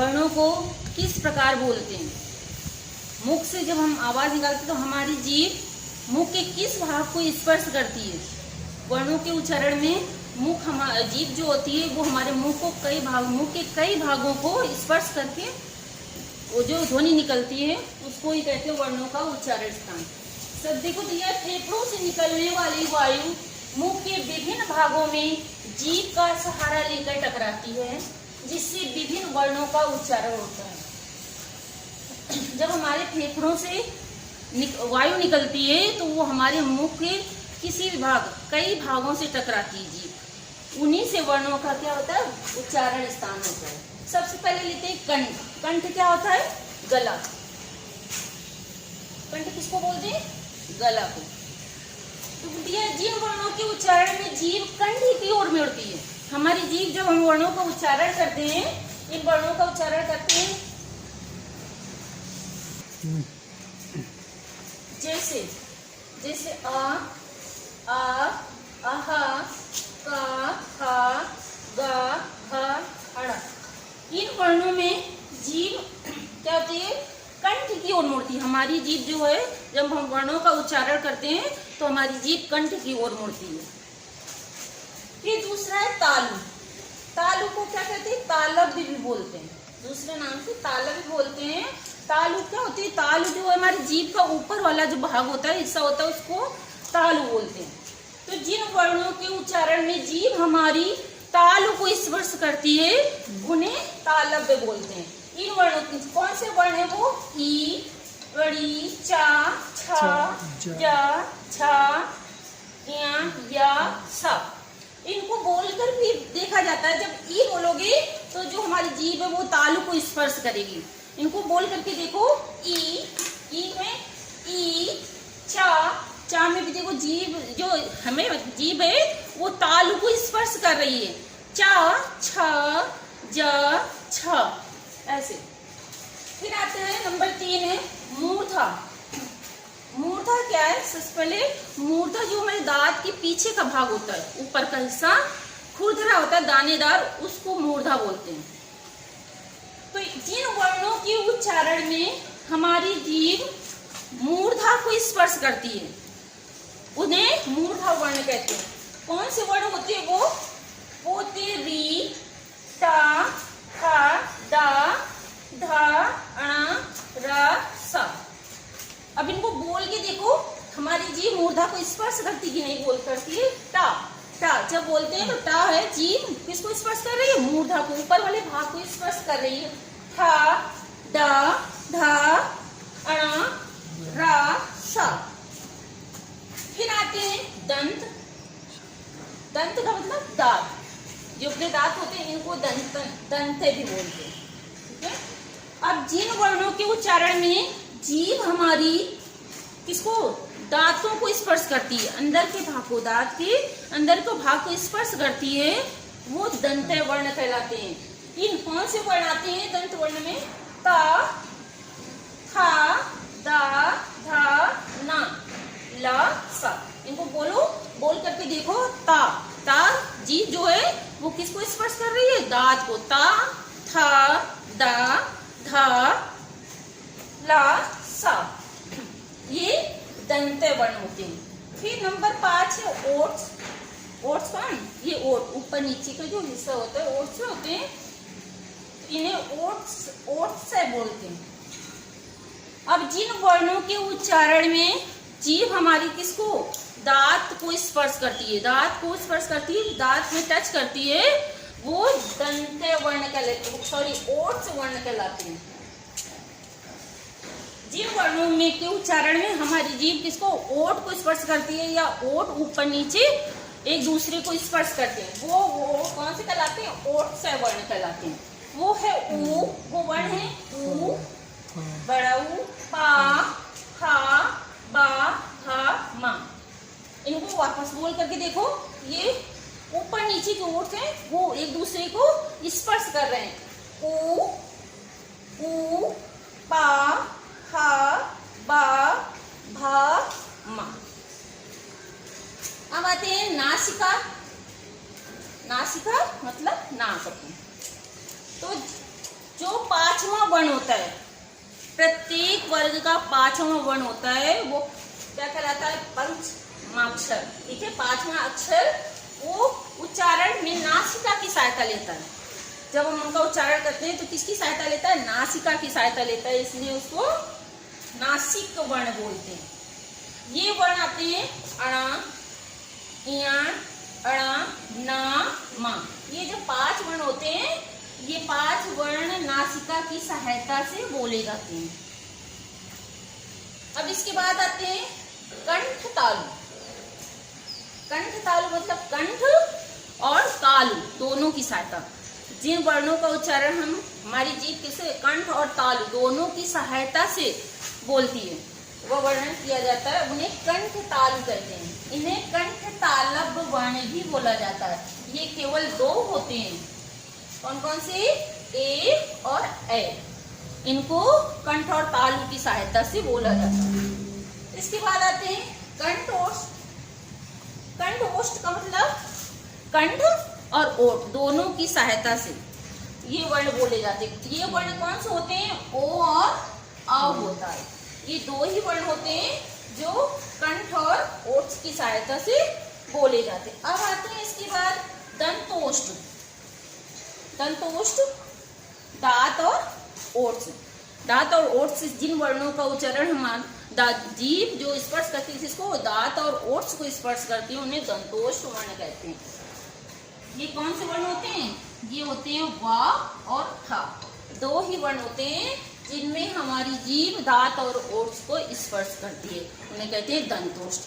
वर्णों को किस प्रकार बोलते हैं। मुख से जब हम आवाज निकालते तो हमारी जीभ मुख के किस भाग को स्पर्श करती है। वर्णों के उच्चारण में मुख जीभ जो होती है वो हमारे मुख के कई भागों को स्पर्श करके वो जो ध्वनि निकलती है उसको ही कहते हैं वर्णों का उच्चारण स्थान। सब देखो तो यह फेफड़ों से निकलने वाली वायु मुख के विभिन्न भागों में जीभ का सहारा लेकर टकराती है, जिससे विभिन्न वर्णों का उच्चारण होता है। जब हमारे फेफड़ों से वायु निकलती है तो वो हमारे मुख के किसी भी कई भागों से टकराती है जीभ, उन्हीं से वर्णों का क्या होता है उच्चारण स्थान होता है। सबसे पहले लेते हैं कंठ। कंठ क्या होता है गला। कंठ किसको बोलते हैं गला को। तो जिन वर्णों के उच्चारण में जीभ कंठ की ओर मुड़ती है, हमारी जीभ जब हम वर्णों का उच्चारण करते हैं, इन वर्णों का उच्चारण करते हैं जैसे जैसे आ आहा का खा गा घा अड़ा। इन वर्णों में जीभ क्या होती है कंठ की ओर मुड़ती है। हमारी जीभ जो है जब हम वर्णों का उच्चारण करते हैं तो हमारी जीभ कंठ की ओर मुड़ती है। फिर दूसरा है तालु। तालु को क्या कहते हैं तालब भी बोलते हैं, दूसरे नाम से तालब भी बोलते हैं। तालु क्या होती है तालु जो है हमारी जीभ का ऊपर वाला जो भाग होता है हिस्सा होता है उसको तालु बोलते हैं। तो जिन वर्णों के उच्चारण में जीभ हमारी तालु को स्पर्श करती है उन्हें तालव्य बोलते हैं। इन वर्णों के कौन से वर्ण है वो ई ड़ी चा छा जा छा या सा। इनको बोलकर भी देखा जाता है, जब ई बोलोगे तो जो हमारी जीभ है वो तालु को स्पर्श करेगी। इनको बोल करके देखो ई में ई चा में भी देखो जीभ जो हमें जीभ है वो तालु को स्पर्श कर रही है। चा छ जा छ ऐसे। फिर आते हैं नंबर 3 है मूर्धा। मूर्धा क्या है सबसे पहले मूर्धा जो हमारे दांत के पीछे का भाग होता है, ऊपर का हिस्सा खुरदरा होता है दानेदार, उसको मूर्धा बोलते हैं। तो जिन वर्णों के उच्चारण में हमारी जीभ मूर्धा को स्पर्श करती है उन्हें मूर्धा वर्ण कहते हैं। कौन से वर्ण होते हैं वो होते री टा खा दा धा अणा रा सा। अब इनको बोल के देखो हमारी जीभ मूर्धा को स्पर्श करती कि नहीं, बोल करती है टा टा। जब बोलते हैं तो टा है जीभ किसको स्पर्श कर रही है मूर्धा को, ऊपर वाले भाग को स्पर्श कर रही है। था डा धा अणा रा सा। फिर आते हैं दंत। दंत का मतलब दांत, जो अपने दांत होते हैं इनको दंत भी बोलते हैं। ठीक है। अब जिन वर्णों के उच्चारण में जीभ हमारी किसको दांतों को स्पर्श करती है, अंदर के भाग को दांत के अंदर के भाग को स्पर्श करती है वो दंत वर्ण कहलाते हैं। इन कौन से वर्ण आते हैं दंत वर्ण में ता था दा धा ना ला सा। इनको बोल करके देखो ता जीभ जो है वो किसको स्पर्श कर रही है दांत को। ता था दा धा ला सा, ये दंत वर्ण होते हैं। फिर नंबर 5 है ओट्स। ओट्स कौन ये ओट ऊपर नीचे का जो हिस्सा होता है ओट्स होते हैं, इन्हें ओट्स से बोलते हैं। अब जिन वर्णों के उच्चारण में जीभ हमारी किसको दांत को स्पर्श करती है, दांत को स्पर्श करती है, दांत में टच करती है, वो दंत वर्ण कहलाते हैं, सॉरी ओट्स वर्ण कहलाते हैं। जिन वर्णों में के उच्चारण में हमारी जीभ किसको ओठ को स्पर्श करती है या ओठ ऊपर नीचे एक दूसरे को स्पर्श करते हैं वो कौन से कहलाते हैं ओठ से वर्ण कहलाते हैं। वो है ऊ, वो वर्ण है ऊ बड़ा ऊ पा खा बा हा मा। इनको वापस बोल करके देखो, ये ऊपर नीचे के ओठ हैं वो एक दूसरे को स्पर्श कर रहे हैं। ऊ पा खा बा भा मा। अब आते हैं नासिका। नासिका मतलब नाक। तो जो वर्ण होता है, प्रत्येक वर्ग का पांचवा वर्ण होता है, वो क्या कहलाता है? पंचमाक्षर। ठीक है, पांचवा अक्षर वो उच्चारण में नासिका की सहायता लेता है। जब हम उनका उच्चारण करते हैं तो किसकी सहायता लेता है? नासिका की सहायता लेता है, इसलिए उसको नासिक वर्ण बोलते हैं। ये वर्ण आते हैं अणा, इयाण, अणा, ना, मा। ये जो 5 वर्ण होते हैं, ये 5 वर्ण नासिका की सहायता से बोले जाते हैं। अब इसके बाद आते हैं कंठ तालु। कंठ तालु मतलब कंठ और तालु दोनों की सहायता। जिन वर्णों का उच्चारण हम हमारी जीभ किसे कंठ और तालु दोनों की सहायता से बोलती है, वो वर्णन किया जाता है, उन्हें कंठ तालु कहते हैं। इन्हें कंठ तालब वर्ण भी बोला जाता है। ये केवल 2 होते हैं, कौन कौन से? ए और ए। इनको कंठ और तालु की सहायता से बोला जाता है। इसके बाद आते हैं कंठोष्ठ। कंठोष्ठ का मतलब कंठ और ओठ दोनों की सहायता से ये वर्ण बोले जाते हैं। ये वर्ण कौन से होते हैं? ओ और आ होता है। ये 2 ही वर्ण होते हैं जो कंठ और ओठ की सहायता से बोले जाते हैं। अब आते हैं इसके बाद दंतोष्ठ। दंतोष्ठ दांत और ओठ से, दांत और ओठ से जिन वर्णों का उच्चारण हम जीभ जो स्पर्श करती है, जिसको दांत और ओठ को स्पर्श करती है, उन्हें दंतोष्ठ वर्ण कहते हैं। ये कौन से वर्ण होते हैं? ये होते हैं वा और था। 2 ही वर्ण होते हैं जिनमें हमारी जीभ दांत और ओठ को स्पर्श करती है, उन्हें कहते हैं दंतोष्ठ।